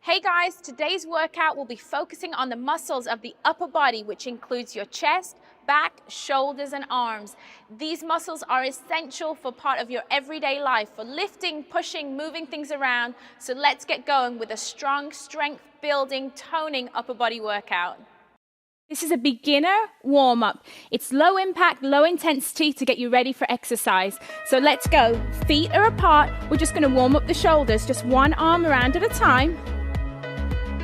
Hey guys, today's workout will be focusing on the muscles of the upper body, which includes your chest, back, shoulders, and arms. These muscles are essential for part of your everyday life, for lifting, pushing, moving things around. So let's get going with a strong, strength-building, toning upper body workout. This is a beginner warm-up. It's low impact, low intensity to get you ready for exercise. So let's go. Feet are apart. We're just going to warm up the shoulders, just one arm around at a time.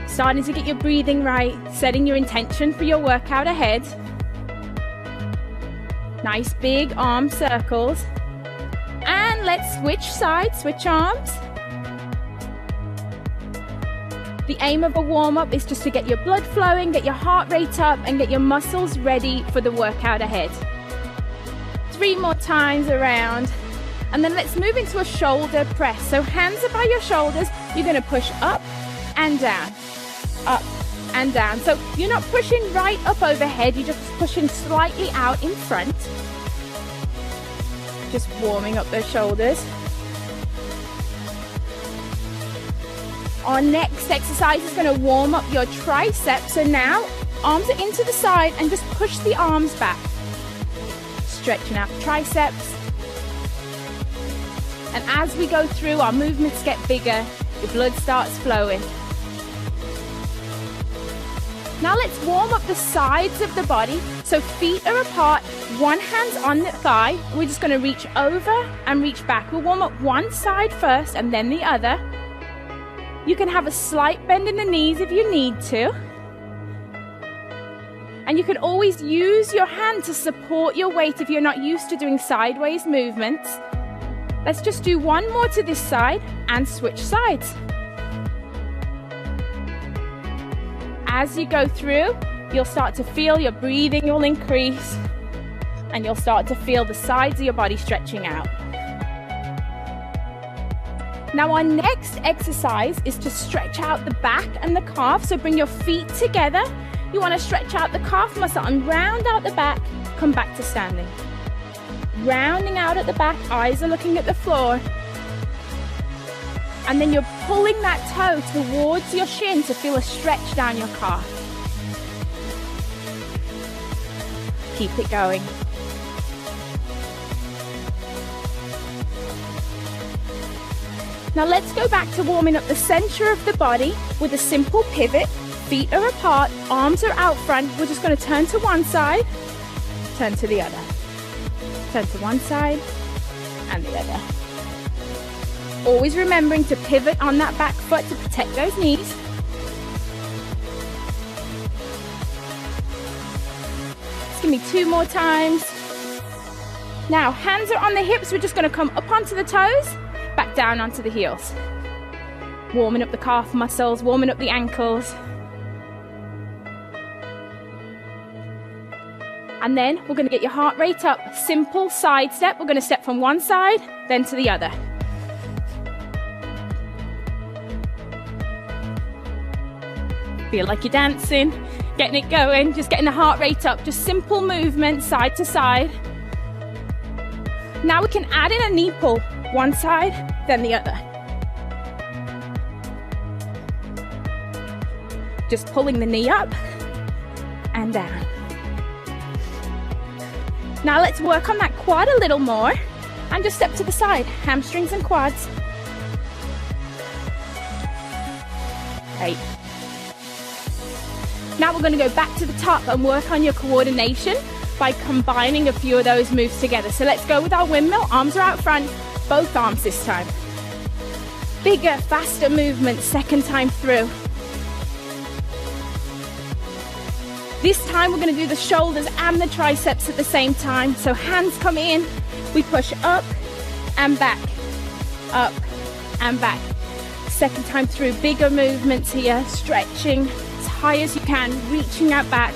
Starting to get your breathing right, setting your intention for your workout ahead. Nice big arm circles. And let's switch sides, switch arms. The aim of a warm-up is just to get your blood flowing, get your heart rate up, and get your muscles ready for the workout ahead. 3 more times around. And then let's move into a shoulder press. So hands are by your shoulders. You're going to push up and down. Up and down. So you're not pushing right up overhead, you're just pushing slightly out in front. Just warming up those shoulders. Our next exercise is going to warm up your triceps. So now arms are into the side and just push the arms back. Stretching out the triceps. And as we go through, our movements get bigger, your blood starts flowing. Now let's warm up the sides of the body. So feet are apart, one hand's on the thigh. We're just going to reach over and reach back. We'll warm up one side first and then the other. You can have a slight bend in the knees if you need to. And you can always use your hand to support your weight if you're not used to doing sideways movements. Let's just do one more to this side and switch sides. As you go through, you'll start to feel your breathing will increase and you'll start to feel the sides of your body stretching out. Now our next exercise is to stretch out the back and the calf. So bring your feet together. You want to stretch out the calf muscle and round out the back, come back to standing. Rounding out at the back, eyes are looking at the floor. And then you're pulling that toe towards your shin to feel a stretch down your calf. Keep it going. Now let's go back to warming up the center of the body with a simple pivot. Feet are apart, arms are out front. We're just going to turn to one side, turn to the other. Turn to one side and the other. Always remembering to pivot on that back foot to protect those knees. Just give me 2 more times. Now, hands are on the hips. We're just going to come up onto the toes, back down onto the heels. Warming up the calf muscles, warming up the ankles. And then we're going to get your heart rate up. Simple side step. We're going to step from one side, then to the other. Feel like you're dancing, getting it going, just getting the heart rate up, just simple movement side to side. Now we can add in a knee pull, one side, then the other. Just pulling the knee up and down. Now let's work on that quad a little more and just step to the side, hamstrings and quads. Great. Now we're going to go back to the top and work on your coordination by combining a few of those moves together. So let's go with our windmill. Arms are out front, both arms this time. Bigger, faster movement, second time through. This time we're going to do the shoulders and the triceps at the same time. So hands come in, we push up and back, up and back. Second time through, bigger movements here, stretching as high as you can, reaching out back.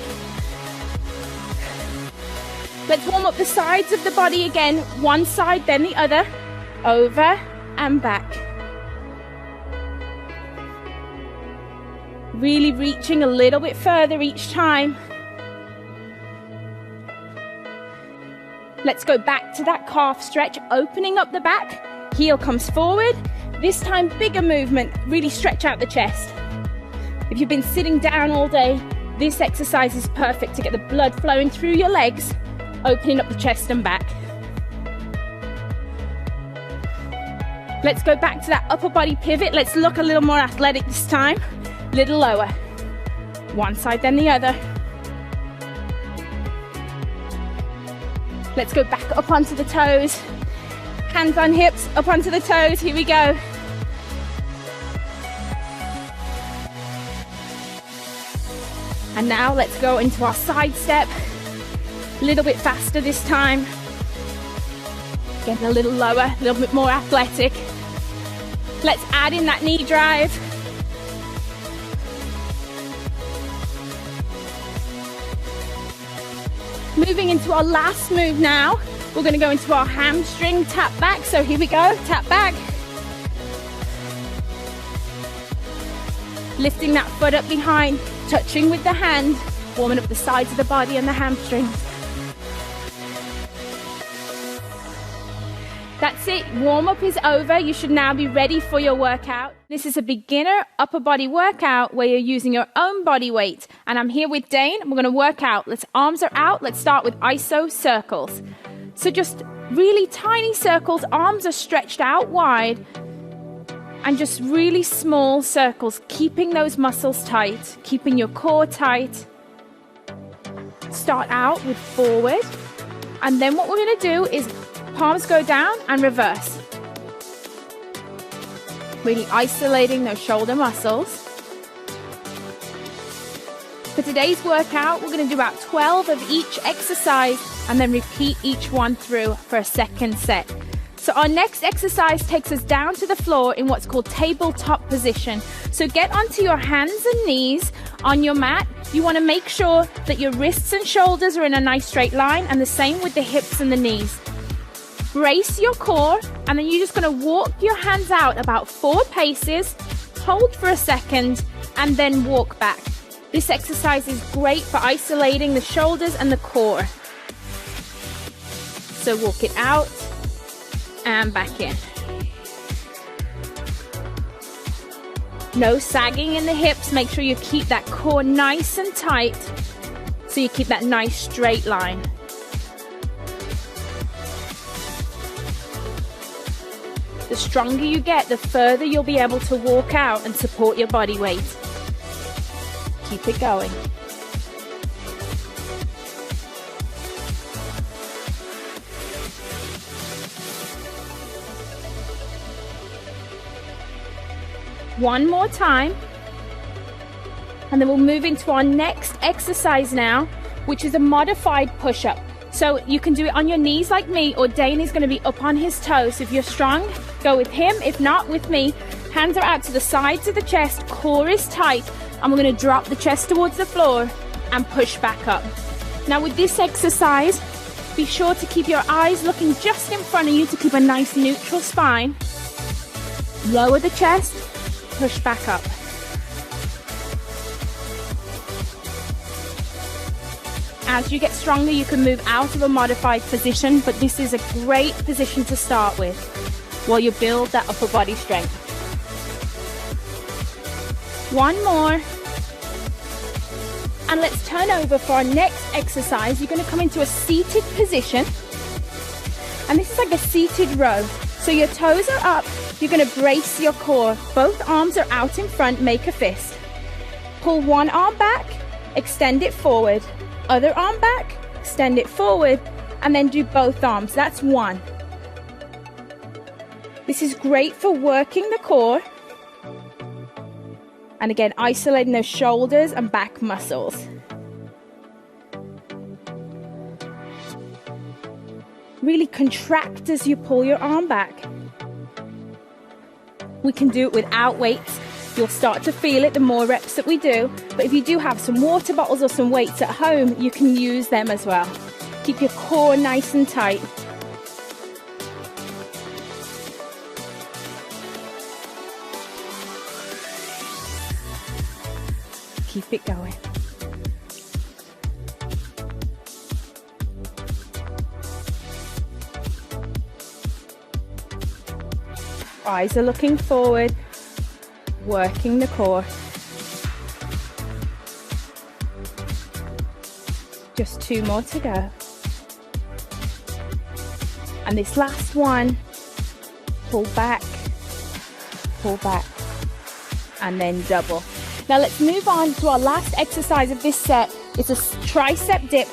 Let's warm up the sides of the body again, one side then the other, over and back. Really reaching a little bit further each time. Let's go back to that calf stretch, opening up the back, heel comes forward. This time, bigger movement, really stretch out the chest. If you've been sitting down all day, this exercise is perfect to get the blood flowing through your legs, opening up the chest and back. Let's go back to that upper body pivot. Let's look a little more athletic this time. A little lower. One side then the other. Let's go back up onto the toes. Hands on hips, up onto the toes. Here we go. And now let's go into our side step. A little bit faster this time. Getting a little lower, a little bit more athletic. Let's add in that knee drive. Moving into our last move now. We're going to go into our hamstring tap back. So here we go, tap back. Lifting that foot up behind, touching with the hand, warming up the sides of the body and the hamstrings. That's it, warm up is over. You should now be ready for your workout. This is a beginner upper body workout where you're using your own body weight. And I'm here with Dane, and we're gonna work out. Arms are out, let's start with iso circles. So just really tiny circles, arms are stretched out wide, and just really small circles, keeping those muscles tight, keeping your core tight. Start out with forward, and then what we're gonna do is palms go down and reverse. Really isolating those shoulder muscles. For today's workout, we're going to do about 12 of each exercise and then repeat each one through for a second set. So our next exercise takes us down to the floor in what's called tabletop position. So get onto your hands and knees on your mat. You want to make sure that your wrists and shoulders are in a nice straight line, and the same with the hips and the knees. Brace your core, and then you're just going to walk your hands out about 4 paces, hold for a second, and then walk back. This exercise is great for isolating the shoulders and the core. So walk it out and back in. No sagging in the hips. Make sure you keep that core nice and tight so you keep that nice straight line. The stronger you get, the further you'll be able to walk out and support your body weight. Keep it going. One more time. And then we'll move into our next exercise now, which is a modified push-up. So you can do it on your knees like me, or Dane is going to be up on his toes. If you're strong, go with him. If not, with me. Hands are out to the sides of the chest, core is tight, and we're going to drop the chest towards the floor and push back up. Now with this exercise, be sure to keep your eyes looking just in front of you to keep a nice neutral spine. Lower the chest, push back up. As you get stronger, you can move out of a modified position, but this is a great position to start with while you build that upper body strength. One more. And let's turn over for our next exercise. You're going to come into a seated position. And this is like a seated row. So your toes are up. You're going to brace your core. Both arms are out in front. Make a fist. Pull one arm back. Extend it forward. Other arm back. Extend it forward. And then do both arms. That's one. This is great for working the core. And again, isolating those shoulders and back muscles. Really contract as you pull your arm back. We can do it without weights. You'll start to feel it the more reps that we do. But if you do have some water bottles or some weights at home, you can use them as well. Keep your core nice and tight. Keep it going. Eyes are looking forward, working the core. Just 2 more to go. And this last one, pull back, and then double. Now let's move on to our last exercise of this set. It's a tricep dip.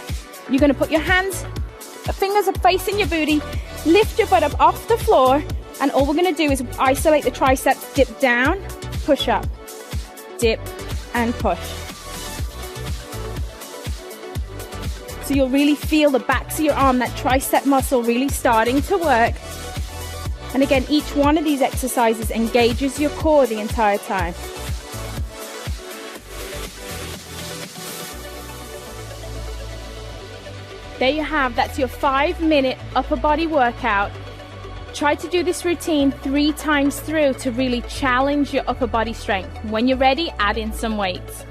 You're gonna put your hands, fingers are facing your booty, lift your butt up off the floor, and all we're gonna do is isolate the triceps, dip down, push up, dip, and push. So you'll really feel the backs of your arm, that tricep muscle really starting to work. And again, each one of these exercises engages your core the entire time. There you have, that's your 5-minute upper body workout. Try to do this routine 3 times through to really challenge your upper body strength. When you're ready, add in some weights.